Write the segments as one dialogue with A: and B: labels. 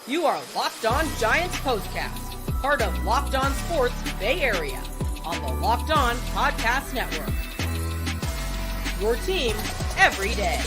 A: You are Locked On Giants Postcast, part of Locked On Sports Bay Area, on the Locked On Podcast Network. Your team every day.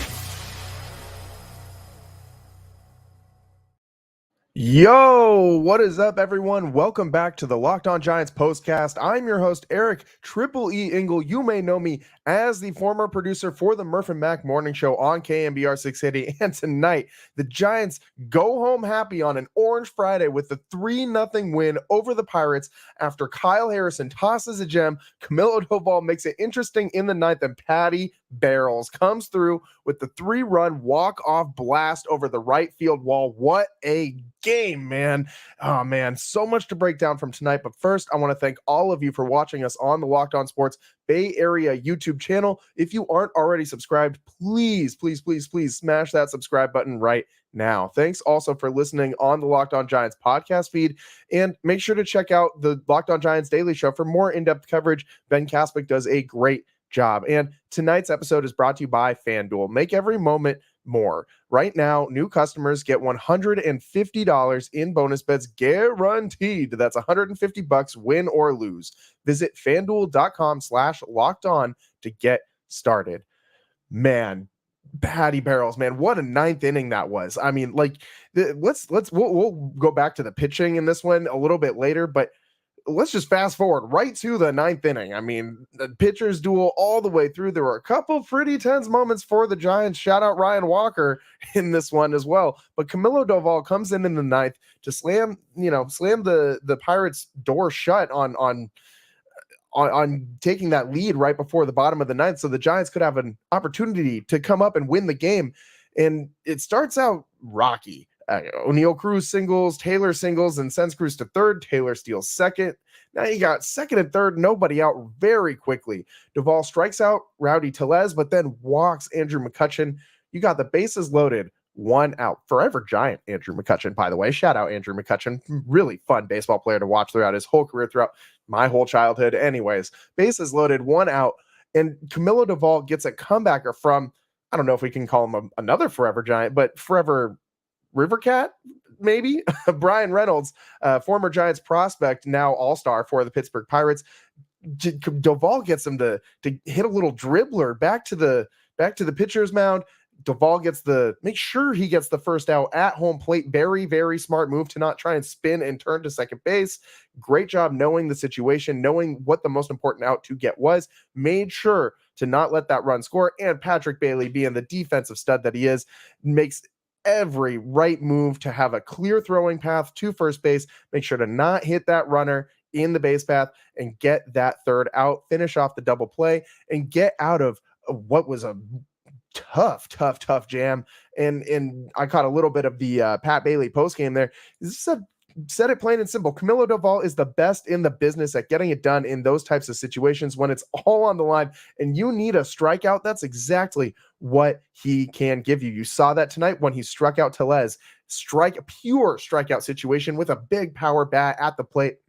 B: Yo, what is up, everyone? Welcome back to the Locked On Giants Postcast. I'm your host, Eric Triple E Engel. You may know me as the former producer for the Murph and Mac Morning Show on KMBR 680. And tonight, the Giants go home happy on an Orange Friday with a 3-0 win over the Pirates after Kyle Harrison tosses a gem. Camilo Doval makes it interesting in the ninth, and Patty Barrels comes through with the 3-run walk-off blast over the right field wall. What a game, man. Oh, man, so much to break down from tonight. But first, I want to thank all of you for watching us on the Locked On Sports Bay Area YouTube channel. If you aren't already subscribed, please smash that subscribe button right now. Thanks also for listening on the Locked On Giants podcast feed, and make sure to check out the Locked On Giants Daily Show for more in-depth coverage. Ben Kaspick does a great job. And tonight's episode is brought to you by FanDuel. Make every moment more. Right now, new customers get $150 in bonus bets guaranteed. That's $150 win or lose. Visit FanDuel.com/locked on to get started. Man, Patty Barrels, man, what a ninth inning that was. I mean, like, we'll go back to the pitching in this one a little bit later, but let's just fast forward right to the ninth inning. I mean, the pitchers duel all the way through. There were a couple pretty tense moments for the Giants. Shout out Ryan Walker in this one as well. But Camilo Doval comes in the ninth to slam the Pirates' door shut on taking that lead right before the bottom of the ninth, so the Giants could have an opportunity to come up and win the game. And it starts out rocky. O'Neill Cruz singles, Taylor singles, and sends Cruz to third. Taylor steals second. Now you got second and third, nobody out very quickly. Doval strikes out Rowdy Tellez, but then walks Andrew McCutchen. You got the bases loaded, one out. Forever Giant Andrew McCutchen, by the way. Shout out Andrew McCutchen. Really fun baseball player to watch throughout his whole career, throughout my whole childhood. Anyways, bases loaded, one out. And Camilo Doval gets a comebacker from, I don't know if we can call him another Forever Giant, but Forever River Cat, maybe? Brian Reynolds, former Giants prospect, now all-star for the Pittsburgh Pirates. Doval gets him to hit a little dribbler back to the pitcher's mound. Doval make sure he gets the first out at home plate. Very, very smart move to not try and spin and turn to second base. Great job knowing the situation, knowing what the most important out to get was. Made sure to not let that run score. And Patrick Bailey, being the defensive stud that he is, makes every right move to have a clear throwing path to first base. Make sure to not hit that runner in the base path and get that third out, finish off the double play, and get out of what was a tough jam. And I caught a little bit of the Pat Bailey post game there. Said it plain and simple. Camilo Doval is the best in the business at getting it done in those types of situations when it's all on the line and you need a strikeout. That's exactly what he can give you. You saw that tonight when he struck out Tellez. Pure strikeout situation with a big power bat at the plate.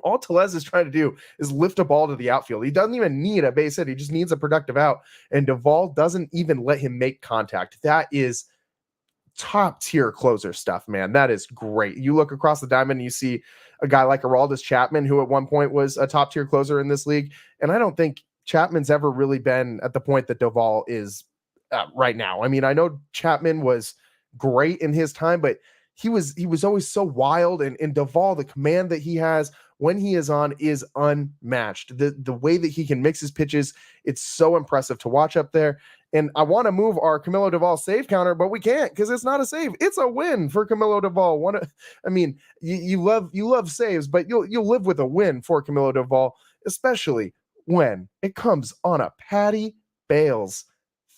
B: All Tellez is trying to do is lift a ball to the outfield. He doesn't even need a base hit. He just needs a productive out. And Doval doesn't even let him make contact. That is top tier closer stuff, man. That is great. You look across the diamond and you see a guy like Aroldis Chapman, who at one point was a top tier closer in this league. And I don't think Chapman's ever really been at the point that Doval is right now. I mean, I know Chapman was great in his time, but he was always so wild. And Doval, the command that he has when he is on is unmatched. The way that he can mix his pitches, it's so impressive to watch up there. And I want to move our Camilo Doval save counter, but we can't because it's not a save. It's a win for Camilo Doval. You love saves, but you'll live with a win for Camilo Doval, especially when it comes on a Patty Bales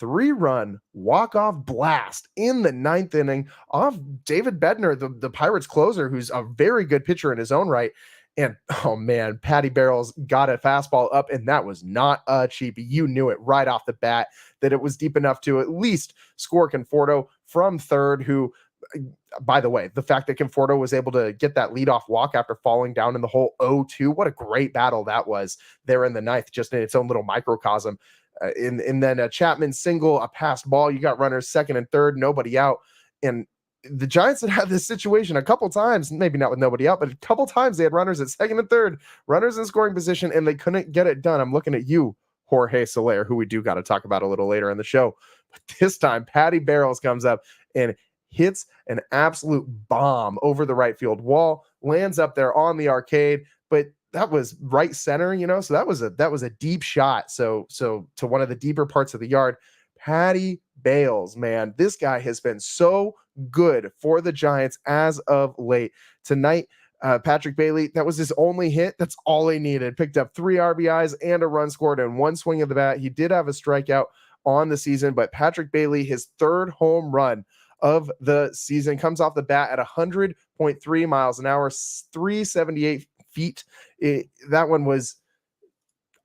B: 3-run walk-off blast in the ninth inning off David Bednar, the Pirates closer, who's a very good pitcher in his own right. And, oh, man, Patty Barrels got a fastball up, and that was not a cheapie. You knew it right off the bat that it was deep enough to at least score Conforto from third, who, by the way, the fact that Conforto was able to get that leadoff walk after falling down in the hole 0-2, what a great battle that was there in the ninth, just in its own little microcosm. And then a Chapman single, a passed ball. You got runners second and third, nobody out. And the Giants had had this situation a couple times, maybe not with nobody out, but a couple times they had runners at second and third, runners in scoring position, and they couldn't get it done. I'm looking at you, Jorge Soler, who we do got to talk about a little later in the show. But this time, Patty Barrels comes up and hits an absolute bomb over the right field wall, lands up there on the arcade, but that was right center, so that was a deep shot. So to one of the deeper parts of the yard. Patty Bales, man, this guy has been so good for the Giants as of late. Tonight, Patrick Bailey, that was his only hit. That's all he needed. Picked up 3 RBIs and a run scored in one swing of the bat. He did have a strikeout on the season, but Patrick Bailey, his 3rd home run of the season, comes off the bat at 100.3 miles an hour, 378 feet. That one was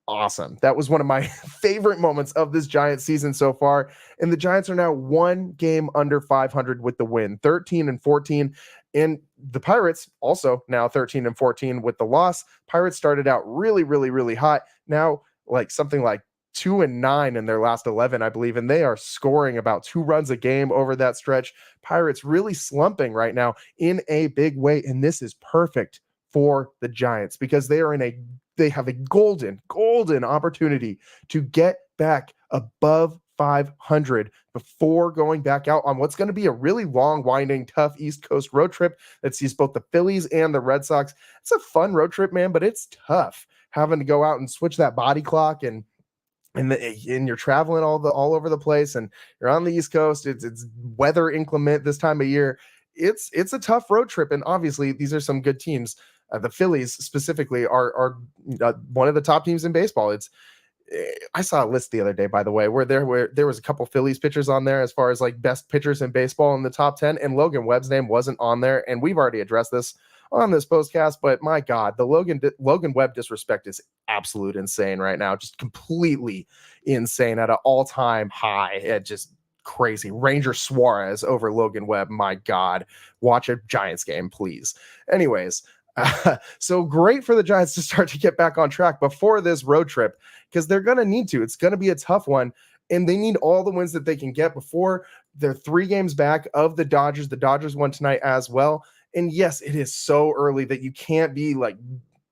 B: awesome. That was one of my favorite moments of this Giants season so far. And the Giants are now 1 game under 500 with the win, 13-14. And the Pirates also now 13-14 with the loss. Pirates started out really, really, really hot. Now something like 2-9 in their last 11, I believe. And they are scoring about 2 runs a game over that stretch. Pirates really slumping right now in a big way. And this is perfect for the Giants because they have a golden opportunity to get back above 500 before going back out on what's going to be a really long, winding, tough East Coast road trip that sees both the Phillies and the Red Sox. It's a fun road trip, man, but it's tough having to go out and switch that body clock and you're traveling all over the place and you're on the East Coast. It's weather inclement this time of year. It's a tough road trip, and obviously these are some good teams. The Phillies specifically are one of the top teams in baseball. I saw a list the other day, by the way, where there was a couple Phillies pitchers on there as far as best pitchers in baseball in the top 10, and Logan Webb's name wasn't on there. And we've already addressed this on this postcast, but my God, the Logan Webb disrespect is absolute insane right now, just completely insane at an all-time high. Just crazy. Ranger Suarez over Logan Webb. My God, watch a Giants game, please. Anyways. So great for the Giants to start to get back on track before this road trip because they're going to need to. It's going to be a tough one, and they need all the wins that they can get before they're 3 games back of the Dodgers. The Dodgers won tonight as well. And yes, it is so early that you can't be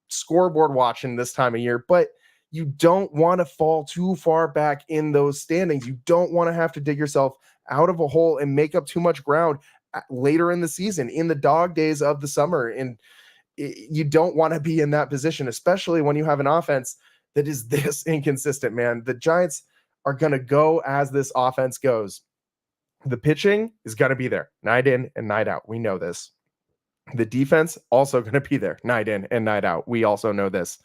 B: scoreboard watching this time of year, but you don't want to fall too far back in those standings. You don't want to have to dig yourself out of a hole and make up too much ground later in the season, in the dog days of the summer. And you don't want to be in that position, especially when you have an offense that is this inconsistent, man. The Giants are going to go as this offense goes. The pitching is going to be there night in and night out. We know this. The defense also going to be there night in and night out. We also know this.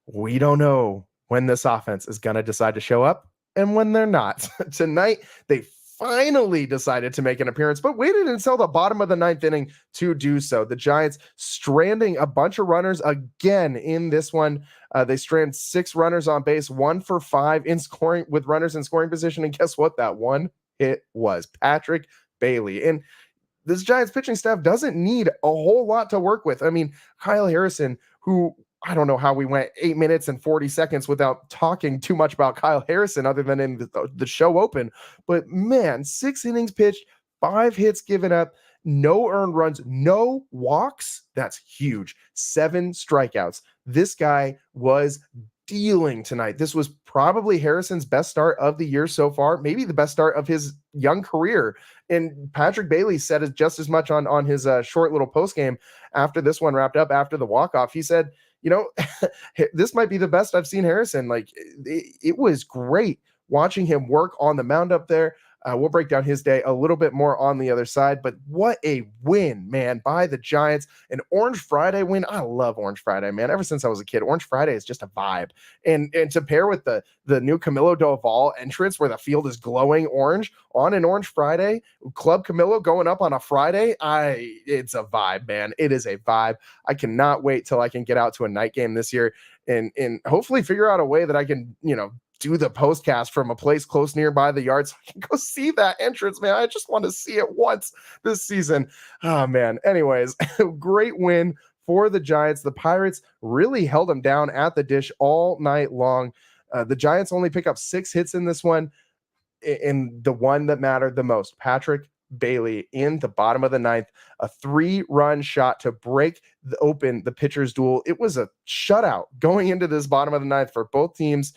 B: We don't know when this offense is going to decide to show up and when they're not. Tonight, they finally decided to make an appearance, but waited until the bottom of the 9th inning to do so. The Giants stranding a bunch of runners again in this one. They strand 6 runners on base, 1 for 5 in scoring with runners in scoring position. And guess what? That one hit was Patrick Bailey. And this Giants pitching staff doesn't need a whole lot to work with. I mean, Kyle Harrison, who I don't know how we went 8 minutes and 40 seconds without talking too much about Kyle Harrison other than in the show open. But man, 6 innings pitched, 5 hits given up, no earned runs, no walks. That's huge. 7 strikeouts. This guy was dealing tonight. This was probably Harrison's best start of the year so far, maybe the best start of his young career. And Patrick Bailey said it just as much on his short little post game after this one wrapped up, after the walk-off. He said, this might be the best I've seen Harrison. It was great watching him work on the mound up there. We'll break down his day a little bit more on the other side, but what a win, man, by the Giants. An Orange Friday win. I love Orange Friday, man. Ever since I was a kid, Orange Friday is just a vibe. And to pair with the new Camilo Doval entrance where the field is glowing orange on an Orange Friday, Club Camilo going up on a Friday, it's a vibe, man. It is a vibe. I cannot wait till I can get out to a night game this year and hopefully figure out a way that I can, do the postcast from a place close nearby the yard so I can go see that entrance, man. I just want to see it once this season. Oh, man. Anyways, great win for the Giants. The Pirates really held them down at the dish all night long. The Giants only pick up 6 hits in this one, and the one that mattered the most, Patrick Bailey in the bottom of the ninth, a 3-run shot to break open the pitcher's duel. It was a shutout going into this bottom of the ninth for both teams,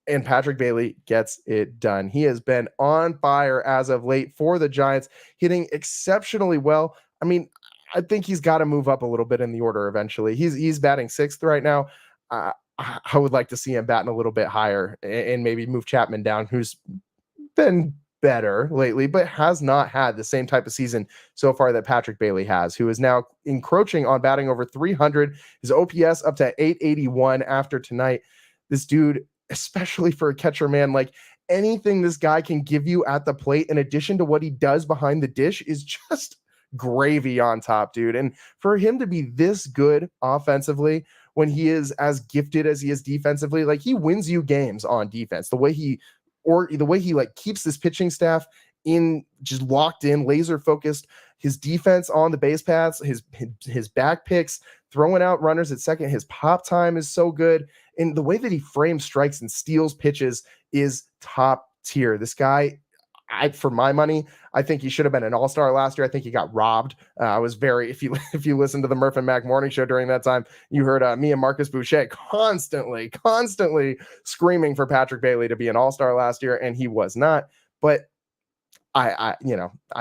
B: and Patrick Bailey gets it done. He has been on fire as of late for the Giants, hitting exceptionally well. I mean, I think he's got to move up a little bit in the order eventually. He's batting 6th right now. I would like to see him batting a little bit higher and maybe move Chapman down, who's been better lately, but has not had the same type of season so far that Patrick Bailey has, who is now encroaching on batting over 300. His OPS up to 881 after tonight. This dude, especially for a catcher, man, like anything this guy can give you at the plate in addition to what he does behind the dish is just gravy on top, dude. And for him to be this good offensively when he is as gifted as he is defensively, like he wins you games on defense. The way he like keeps this pitching staff in just locked in, laser focused, his defense on the base paths, his back picks, throwing out runners at second, his pop time is so good. And the way that he frames strikes and steals pitches is top tier. This guy, for my money, I think he should have been an all-star last year. I think he got robbed. I was if you listen to the Murph and Mac morning show during that time, you heard me and Marcus Boucher constantly screaming for Patrick Bailey to be an all-star last year, and he was not. But I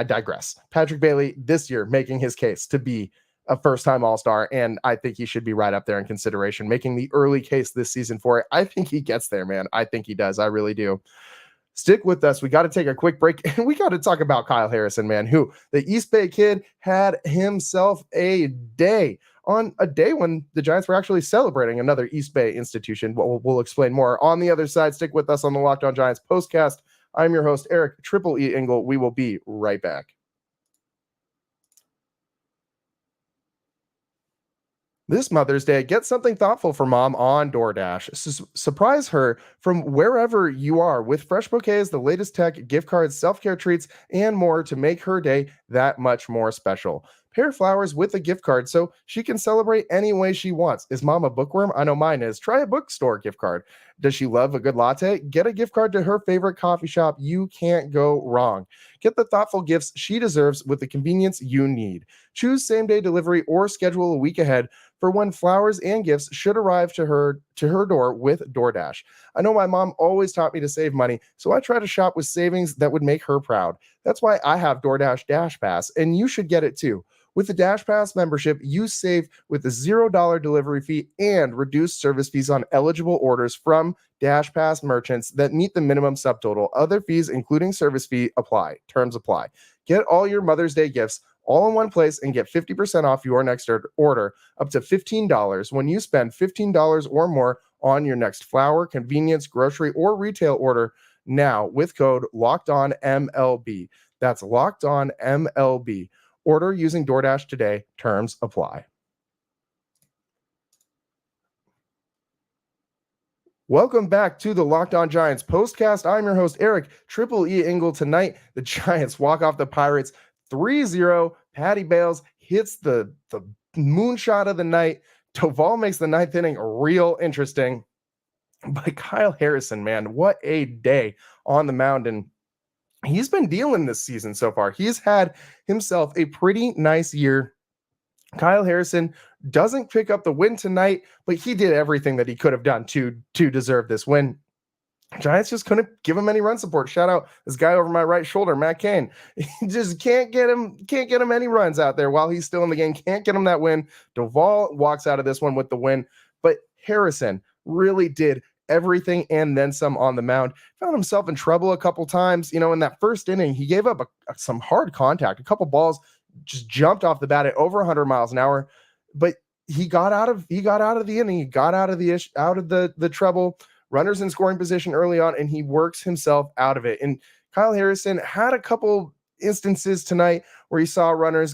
B: digress. Patrick Bailey this year making his case to be a first-time all-star, and I think he should be right up there in consideration, making the early case this season for it. I think he gets there, man. I think he does. I really do. Stick with us. We got to take a quick break, and we got to talk about Kyle Harrison, man, who the East Bay kid had himself a day on a day when the Giants were actually celebrating another East Bay institution. We'll explain more on the other side. Stick with us on the Locked On Giants postcast. I'm your host, Eric Triple E Engel. We will be right back. This Mother's Day, get something thoughtful for mom on DoorDash. Surprise her from wherever you are with fresh bouquets, the latest tech, gift cards, self-care treats, and more to make her day that much more special. Pair flowers with a gift card so she can celebrate any way she wants. Is mom a bookworm? I know mine is. Try a bookstore gift card. Does she love a good latte? Get a gift card to her favorite coffee shop. You can't go wrong. Get the thoughtful gifts she deserves with the convenience you need. Choose same-day delivery or schedule a week ahead for when flowers and gifts should arrive to her door with DoorDash. I know my mom always taught me to save money, so I try to shop with savings that would make her proud. That's why I have DoorDash Dash Pass, and you should get it too. With the Dash Pass membership, you save with a $0 delivery fee and reduced service fees on eligible orders from Dash Pass merchants that meet the minimum subtotal. Other fees, including service fee, apply. Terms apply. Get all your Mother's Day gifts all in one place and get 50% off your next order up to $15 when you spend $15 or more on your next flower, convenience, grocery, or retail order now with code LOCKEDONMLB. That's LOCKEDONMLB. Order using DoorDash today. Terms apply. Welcome back to the Locked On Giants postcast. I'm your host, Eric Triple E Engel. Tonight, the Giants walk off the Pirates 3-0. Patty Bales hits the moonshot of the night. Doval makes the ninth inning real interesting. But Kyle Harrison, man, what a day on the mound. And he's been dealing this season so far. He's had himself a pretty nice year. Kyle Harrison doesn't pick up the win tonight, but he did everything that he could have done to deserve this win. Giants just couldn't give him any run support. Shout out this guy over my right shoulder, Matt Cain. He just can't get him any runs out there while he's still in the game. Can't get him that win. Doval walks out of this one with the win, but Harrison really did everything and then some on the mound. Found himself in trouble a couple times. In that first inning, he gave up some hard contact. A couple balls just jumped off the bat at over 100 miles an hour, but he got out of the inning. He got out of the trouble. Runners in scoring position early on, and he works himself out of it. And Kyle Harrison had a couple instances tonight where he saw runners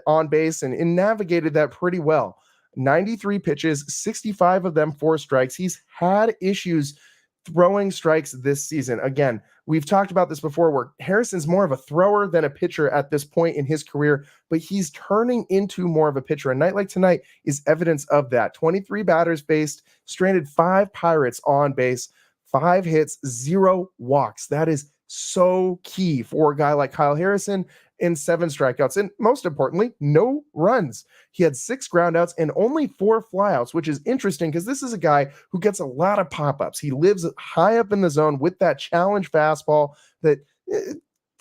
B: on base and navigated that pretty well. 93 pitches, 65 of them 4 strikes. He's had issues throwing strikes this season. Again, we've talked about this before where Harrison's more of a thrower than a pitcher at this point in his career, but he's turning into more of a pitcher. A night like tonight is evidence of that. 23 batters based, stranded 5 Pirates on base, 5 hits, 0 walks. That is so key for a guy like Kyle Harrison, and 7 strikeouts. And most importantly, no runs. He had 6 groundouts and only 4 flyouts, which is interesting because this is a guy who gets a lot of pop-ups. He lives high up in the zone with that challenge fastball that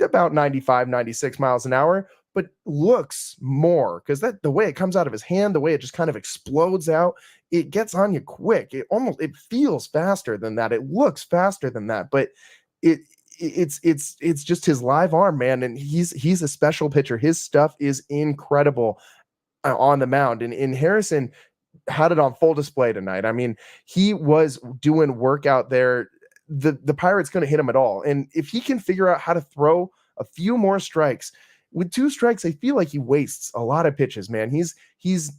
B: about 95, 96 miles an hour, but looks more because that the way it comes out of his hand, the way it just kind of explodes out, it gets on you quick. It feels faster than that. It looks faster than that, but it's just his live arm, man, and he's a special pitcher. His stuff is incredible on the mound, and Harrison had it on full display tonight. I mean, he was doing work out there. The Pirates couldn't hit him at all, and if he can figure out how to throw a few more strikes, with 2 strikes, I feel like he wastes a lot of pitches, man. He's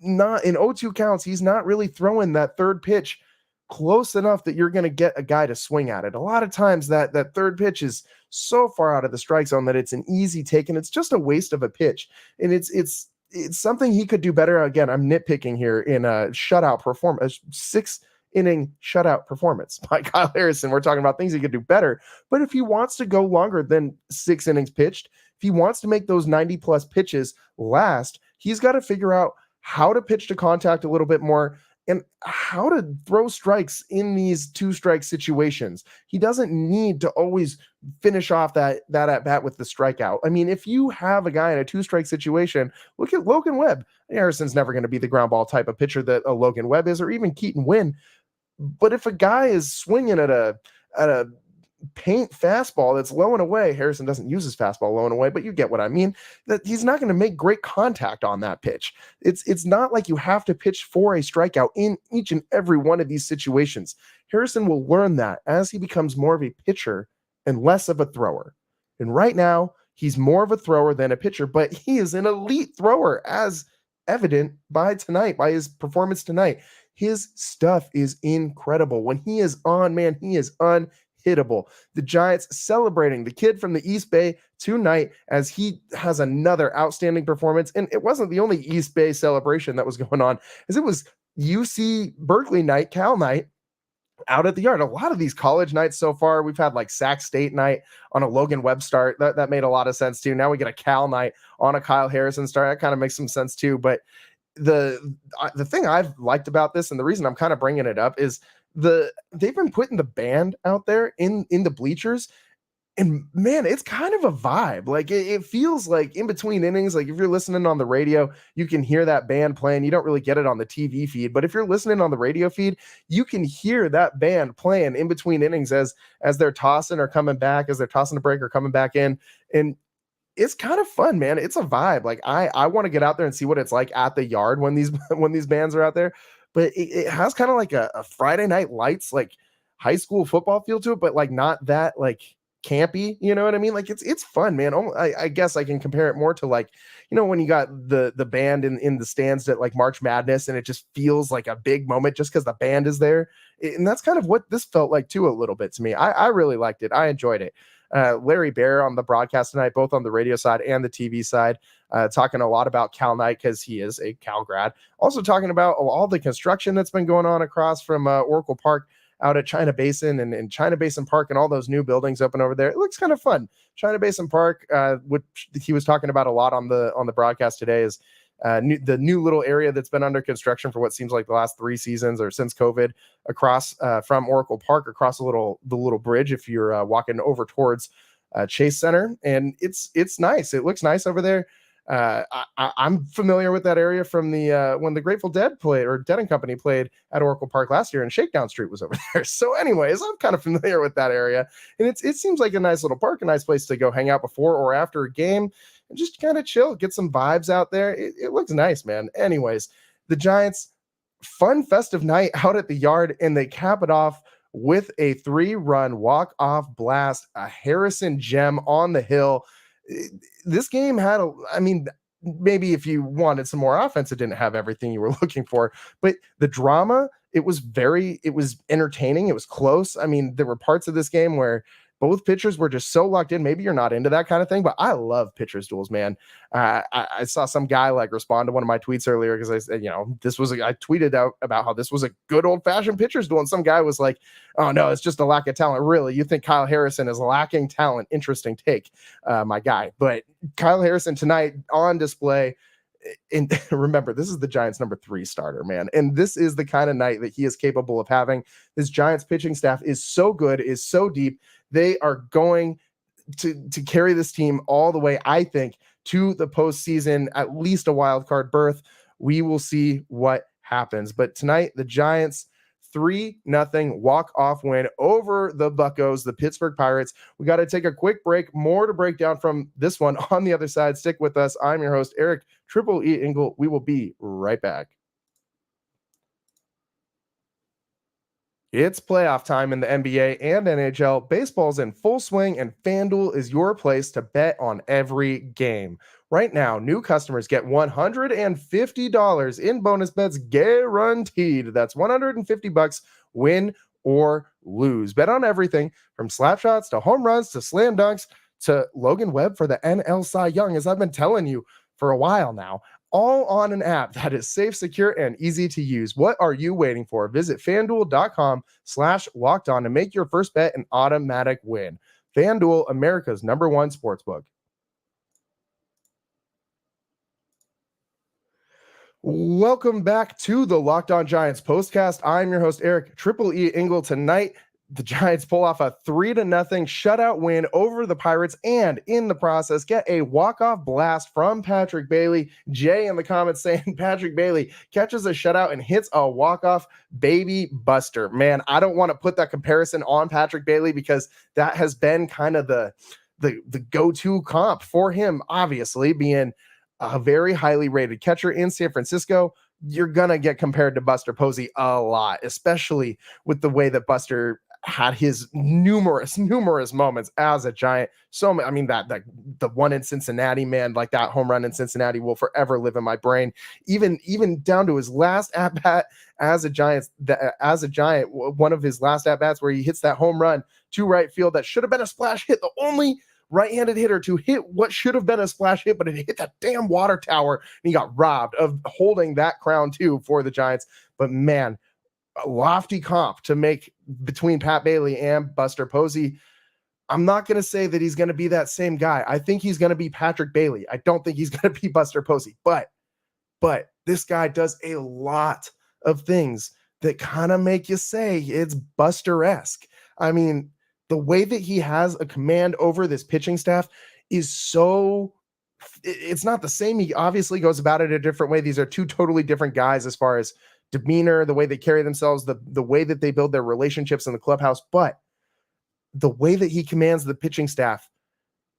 B: not in 0-2 counts. He's not really throwing that third pitch close enough that you're going to get a guy to swing at it. A lot of times that third pitch is so far out of the strike zone that it's an easy take, and it's just a waste of a pitch. And it's something he could do better. Again, I'm nitpicking here in a shutout performance, a 6-inning shutout performance by Kyle Harrison. We're talking about things he could do better. But if he wants to go longer than 6 innings pitched, if he wants to make those 90 plus pitches last, he's got to figure out how to pitch to contact a little bit more and how to throw strikes in these 2-strike situations. He doesn't need to always finish off that at bat with the strikeout. I mean, if you have a guy in a 2-strike situation, look at Logan Webb. Harrison's never going to be the ground ball type of pitcher that a Logan Webb is, or even Keaton Winn. But if a guy is swinging at a paint fastball that's low and away, Harrison doesn't use his fastball low and away, but you get what I mean, that he's not going to make great contact on that pitch. It's not like you have to pitch for a strikeout in each and every one of these situations. Harrison will learn that as he becomes more of a pitcher and less of a thrower. And right now, he's more of a thrower than a pitcher, but he is an elite thrower, as evident by his performance tonight. His stuff is incredible. When he is on, man, he is unhittable. The Giants celebrating the kid from the East Bay tonight as he has another outstanding performance. And it wasn't the only East Bay celebration that was going on, as it was UC Berkeley night, Cal night, out at the yard. A lot of these college nights so far, we've had like Sac State night on a Logan Webb start. That made a lot of sense too. Now we get a Cal night on a Kyle Harrison start. That kind of makes some sense too. But the thing I've liked about this, and the reason I'm kind of bringing it up, is they've been putting the band out there in the bleachers, and man, it's kind of a vibe. Like it feels like in between innings, like if you're listening on the radio, you can hear that band playing. You don't really get it on the TV feed, but if you're listening on the radio feed, you can hear that band playing in between innings as they're tossing or coming back, as they're tossing a break or coming back in. And it's kind of fun, man. It's a vibe. Like I want to get out there and see what it's like at the yard when these bands are out there. But it has kind of like a Friday Night Lights, like high school football feel to it, but like not that like campy, you know what I mean? Like it's fun, man. I guess I can compare it more to like, when you got the band in the stands at like March Madness, and it just feels like a big moment just because the band is there. And that's kind of what this felt like too, a little bit to me. I really liked it. I enjoyed it. Larry Baer on the broadcast tonight, both on the radio side and the TV side, talking a lot about Cal night because he is a Cal grad. Also talking about all the construction that's been going on across from Oracle Park out at China Basin and China Basin Park, and all those new buildings open over there. It looks kind of fun. China Basin Park, which he was talking about a lot on the broadcast today, is the new little area that's been under construction for what seems like the last 3 seasons or since COVID, across from Oracle Park, across the little bridge if you're walking over towards Chase Center. And it's nice. It looks nice over there. I'm familiar with that area from the when the Grateful Dead played, or Dead and Company played at Oracle Park last year, and Shakedown Street was over there. So anyways, I'm kind of familiar with that area, and it seems like a nice little park, a nice place to go hang out before or after a game and just kind of chill, get some vibes out there. It looks nice, man. Anyways, the Giants, fun festive night out at the yard, and they cap it off with a 3-run walk-off blast, a Harrison gem on the hill. This game had maybe if you wanted some more offense, it didn't have everything you were looking for, but the drama, it was entertaining. It was close. I mean, there were parts of this game where both pitchers were just so locked in. Maybe you're not into that kind of thing, but I love pitchers duels, man. I saw some guy like respond to one of my tweets earlier because I said, I tweeted out about how this was a good old fashioned pitchers duel. And some guy was like, oh no, it's just a lack of talent. Really? You think Kyle Harrison is lacking talent? Interesting take, my guy. But Kyle Harrison tonight on display. And remember, this is the Giants' number 3 starter, man. And this is the kind of night that he is capable of having. This Giants pitching staff is so good, is so deep. They are going to carry this team all the way, I think, to the postseason, at least a wild card berth. We will see what happens. But tonight, the Giants 3-0 walk-off win over the Buccos, the Pittsburgh Pirates. We got to take a quick break. More to break down from this one on the other side. Stick with us. I'm your host, Eric Triple E Engel. We will be right back. It's playoff time in the NBA and NHL. Baseball's in full swing, and FanDuel is your place to bet on every game. Right now, new customers get $150 in bonus bets guaranteed. That's $150, win or lose. Bet on everything from slap shots to home runs to slam dunks to Logan Webb for the NL Cy Young, as I've been telling you for a while now. All on an app that is safe, secure, and easy to use. What are you waiting for? Visit FanDuel.com/lockedon to make your first bet an automatic win. FanDuel, America's #1 sportsbook. Welcome back to the Locked On Giants postcast. I'm your host, Eric Triple E Engel. Tonight, the Giants pull off a 3-0 shutout win over the Pirates, and in the process, get a walk-off blast from Patrick Bailey. Jay in the comments saying Patrick Bailey catches a shutout and hits a walk-off baby buster. Man, I don't want to put that comparison on Patrick Bailey because that has been kind of the go-to comp for him, obviously, being a very highly rated catcher in San Francisco. You're going to get compared to Buster Posey a lot, especially with the way that Buster had his numerous moments as a Giant. So, I mean, that the one in Cincinnati, man, like that home run in Cincinnati will forever live in my brain. Even down to his last at bat as a Giant, one of his last at bats where he hits that home run to right field that should have been a splash hit. The only right-handed hitter to hit what should have been a splash hit, but it hit that damn water tower, and he got robbed of holding that crown too for the Giants. But man, a lofty comp to make between Pat Bailey and Buster Posey. I'm not going to say that he's going to be that same guy. I think he's going to be Patrick Bailey. I don't think he's going to be Buster Posey, but this guy does a lot of things that kind of make you say it's Buster-esque. I mean, the way that he has a command over this pitching staff is so, it's not the same. He obviously goes about it a different way. These are two totally different guys as far as demeanor, the way they carry themselves, the way that they build their relationships in the clubhouse, but the way that he commands the pitching staff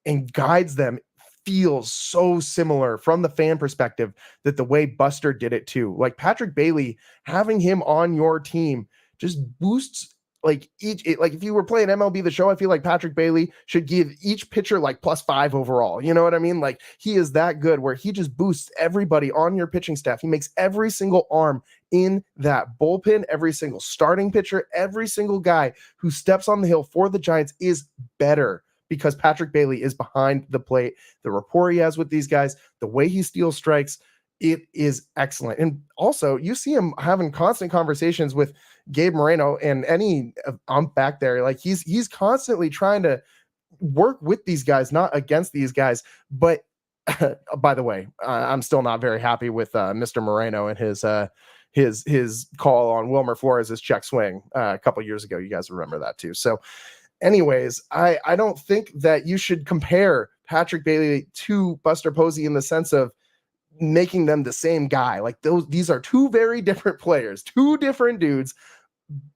B: and guides them feels so similar from the fan perspective that the way Buster did it too. Like Patrick Bailey, having him on your team just boosts like if you were playing MLB The Show, I feel like Patrick Bailey should give each pitcher like +5 overall. You know what I mean? Like he is that good where he just boosts everybody on your pitching staff. He makes every single arm in that bullpen, every single starting pitcher, every single guy who steps on the hill for the Giants is better because Patrick Bailey is behind the plate. The rapport he has with these guys, the way he steals strikes, it is excellent. And also you see him having constant conversations with Gabe Moreno and any ump back there. Like he's constantly trying to work with these guys, not against these guys. But by the way, I'm still not very happy with Mr. Moreno and his call on Wilmer Flores' check swing a couple years ago. You guys remember that too. So anyways, I don't think that you should compare Patrick Bailey to Buster Posey in the sense of making them the same guy. Like these are two very different players, two different dudes,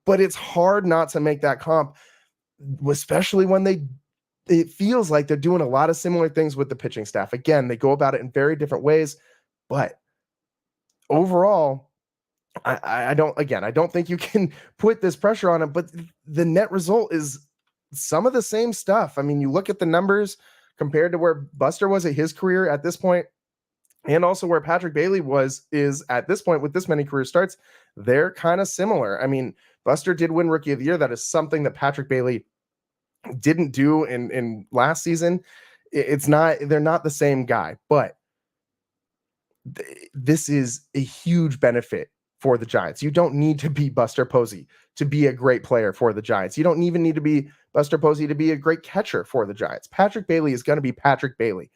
B: but it's hard not to make that comp, especially when it feels like they're doing a lot of similar things with the pitching staff. Again, they go about it in very different ways, but overall, I don't think you can put this pressure on them, but the net result is some of the same stuff. I mean, you look at the numbers compared to where Buster was at his career at this point, and also where Patrick Bailey is at this point with this many career starts, they're kind of similar. I mean, Buster did win Rookie of the Year. That is something that Patrick Bailey didn't do in last season. They're not the same guy, but this is a huge benefit for the Giants. You don't need to be Buster Posey to be a great player for the Giants. You don't even need to be Buster Posey to be a great catcher for the Giants. Patrick Bailey is going to be Patrick Bailey.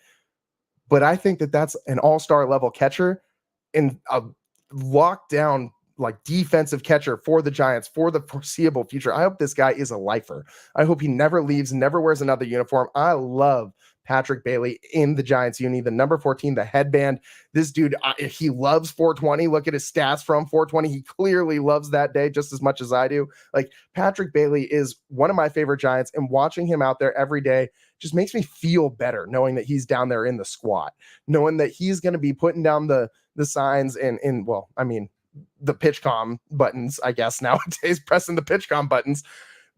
B: But I think that that's an all-star level catcher and a lockdown like defensive catcher for the Giants for the foreseeable future. I hope this guy is a lifer. I hope he never leaves, never wears another uniform. I love Patrick Bailey in the Giants uni, the number 14, the headband. This dude, he loves 420. Look at his stats from 420. He clearly loves that day just as much as I do. Like, Patrick Bailey is one of my favorite Giants, and watching him out there every day just makes me feel better knowing that he's down there in the squat, knowing that he's going to be putting down the signs and well, I mean, the pitch-com buttons, I guess nowadays, pressing the pitch-com buttons.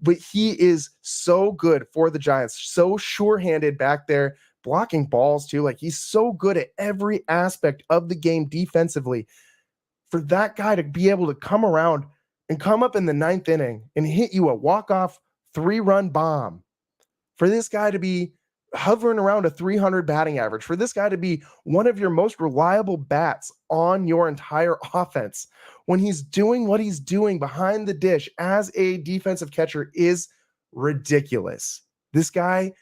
B: But he is so good for the Giants, so sure-handed back there, blocking balls too. Like, he's so good at every aspect of the game defensively. For that guy to be able to come around and come up in the 9th inning and hit you a walk-off 3-run bomb, for this guy to be hovering around a 300 batting average, for this guy to be one of your most reliable bats on your entire offense, when he's doing what he's doing behind the dish as a defensive catcher, is ridiculous. This guy,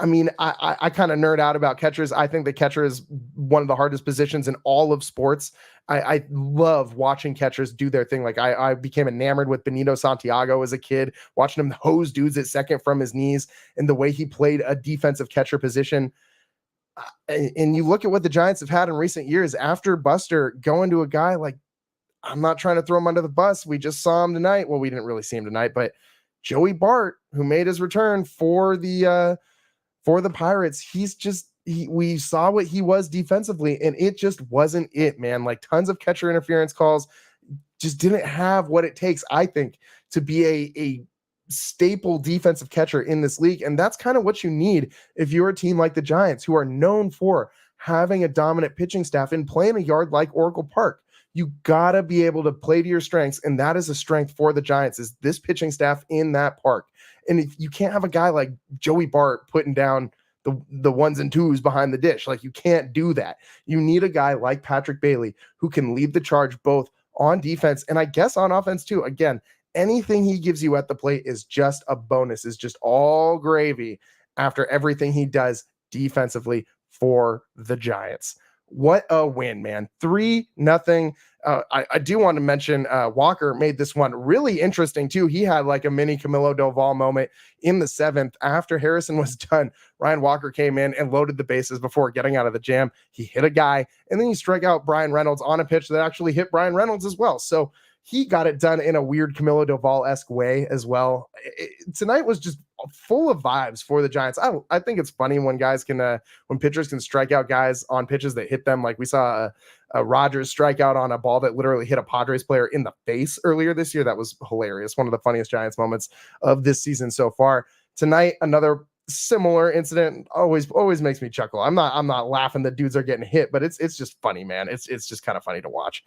B: I mean, I kind of nerd out about catchers. I think the catcher is one of the hardest positions in all of sports. I love watching catchers do their thing. Like, I became enamored with Benito Santiago as a kid, watching him hose dudes at second from his knees and the way he played a defensive catcher position. And you look at what the Giants have had in recent years after Buster going to a guy like, I'm not trying to throw him under the bus. We just saw him tonight. Well, we didn't really see him tonight, but Joey Bart, who made his return for the Pirates, we saw what he was defensively, and it just wasn't it, man. Like, tons of catcher interference calls, just didn't have what it takes, I think, to be a staple defensive catcher in this league. And that's kind of what you need if you're a team like the Giants, who are known for having a dominant pitching staff and playing a yard like Oracle Park. You gotta be able to play to your strengths, and that is a strength for the Giants, is this pitching staff in that park. And if you can't have a guy like Joey Bart putting down the ones and twos behind the dish, like, you can't do that. You need a guy like Patrick Bailey who can lead the charge both on defense and I guess on offense too. Again, anything he gives you at the plate is just a bonus, is just all gravy after everything he does defensively for the Giants. What a win, man. 3-0. I do want to mention Walker made this one really interesting too. He had like a mini Camilo Doval moment in the 7th. After Harrison was done, Ryan Walker came in and loaded the bases before getting out of the jam. He hit a guy, and then he struck out Brian Reynolds on a pitch that actually hit Brian Reynolds as well. So he got it done in a weird Camilo Doval-esque way as well. Tonight was just full of vibes for the Giants. I think it's funny when guys can, when pitchers can strike out guys on pitches that hit them. Like, we saw a Rogers strikeout on a ball that literally hit a Padres player in the face earlier this year. That was hilarious. One of the funniest Giants moments of this season so far. Tonight, another similar incident always makes me chuckle. I'm not laughing that dudes are getting hit, but it's just funny, man. It's just kind of funny to watch.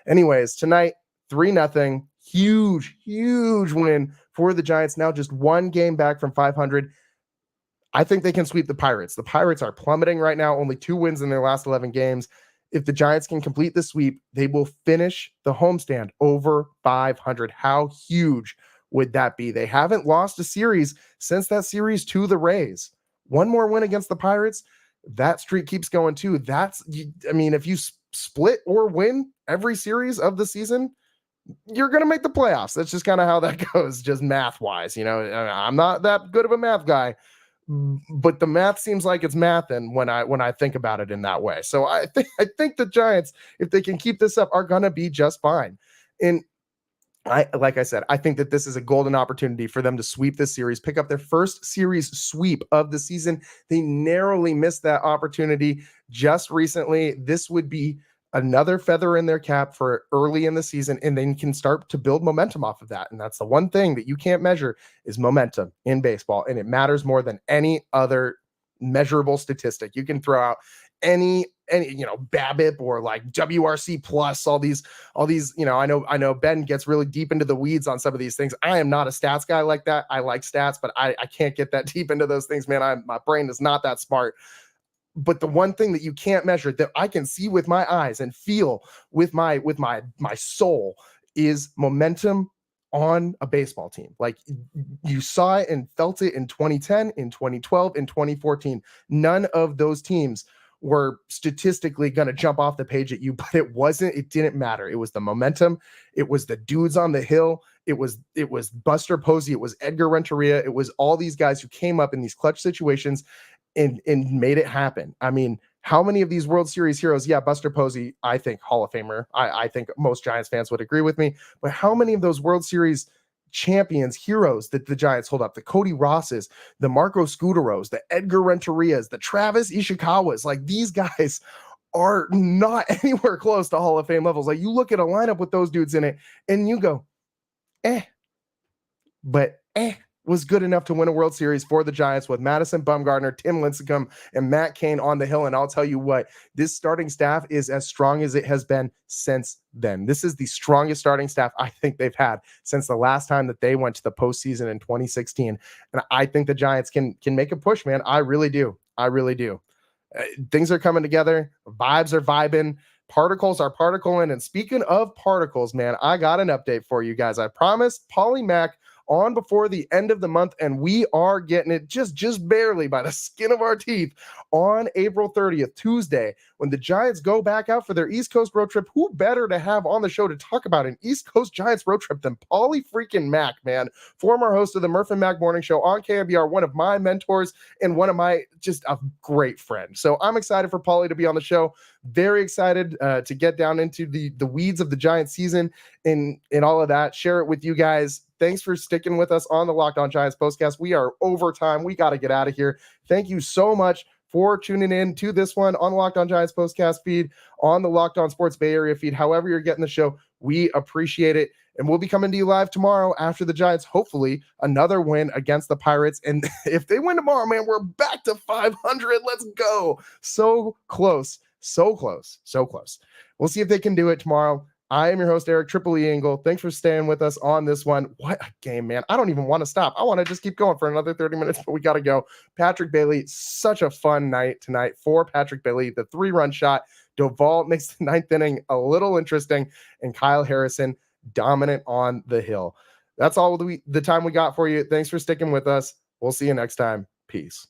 B: Anyways, tonight, 3-0, huge win for the Giants. Now just one game back from 500. I think they can sweep the Pirates. The Pirates are plummeting right now, only 2 wins in their last 11 games. If the Giants can complete the sweep, they will finish the homestand over 500. How huge would that be? They haven't lost a series since that series to the Rays. One more win against the Pirates, that streak keeps going too. If you split or win every series of the season, you're going to make the playoffs. That's just kind of how that goes, just math wise. I'm not that good of a math guy, but the math seems like it's math. And when I think about it in that way, so I think the Giants, if they can keep this up, are going to be just fine. And like I said, I think that this is a golden opportunity for them to sweep this series, pick up their first series sweep of the season. They narrowly missed that opportunity just recently. This would be another feather in their cap for early in the season, and then can start to build momentum off of that. And that's the one thing that you can't measure is momentum in baseball. And it matters more than any other measurable statistic. You can throw out any BABIP or like WRC plus, all these, I know Ben gets really deep into the weeds on some of these things. I am not a stats guy like that. I like stats, but I can't get that deep into those things, man. My brain is not that smart. But the one thing that you can't measure, that I can see with my eyes and feel with my soul, is momentum on a baseball team. Like, you saw it and felt it in 2010, in 2012, in 2014. None of those teams were statistically going to jump off the page at you, but it didn't matter. It was the momentum. It was the dudes on the hill. It was Buster Posey. It was Edgar Renteria. It was all these guys who came up in these clutch situations and made it happen. I mean, how many of these World Series heroes? Yeah, Buster Posey, I think Hall of Famer. I think most Giants fans would agree with me. But how many of those World Series champions, heroes that the Giants hold up, the Cody Rosses, the Marco Scuderos, the Edgar Rentarias, the Travis Ishikawas, like, these guys are not anywhere close to Hall of Fame levels. Like, you look at a lineup with those dudes in it and you go, but was good enough to win a World Series for the Giants with Madison Bumgarner, Tim Lincecum, and Matt Cain on the hill. And I'll tell you what, this starting staff is as strong as it has been since then. This is the strongest starting staff I think they've had since the last time that they went to the postseason in 2016. And I think the Giants can make a push, man. I really do. Things are coming together. Vibes are vibing. Particles are particling. And speaking of particles, man, I got an update for you guys. I promised Paulie Mack on before the end of the month, and we are getting it just barely by the skin of our teeth on April 30th, Tuesday, when the Giants go back out for their East Coast road trip. Who better to have on the show to talk about an East Coast Giants road trip than Paulie freaking Mack, man, former host of the Murph and Mack Morning Show on KMBR, one of my mentors and one of my, just a great friend. So I'm excited for Paulie to be on the show. Very excited to get down into the weeds of the Giants season and all of that, share it with you guys. Thanks for sticking with us on the Locked On Giants podcast. We are over time. We got to get out of here. Thank you so much for tuning in to this one on the Locked On Giants podcast feed, on the Locked On Sports Bay Area feed, however you're getting the show. We appreciate it. And we'll be coming to you live tomorrow after the Giants, hopefully another win against the Pirates. And if they win tomorrow, man, we're back to 500. Let's go. So close. We'll see if they can do it tomorrow. I am your host, Eric Triple E Engel. Thanks for staying with us on this one. What a game, man. I don't even want to stop. I want to just keep going for another 30 minutes, but we got to go. Patrick Bailey, such a fun night tonight for Patrick Bailey. The 3-run shot. Doval makes the 9th inning a little interesting, and Kyle Harrison dominant on the hill. That's all the time we got for you. Thanks for sticking with us. We'll see you next time. Peace.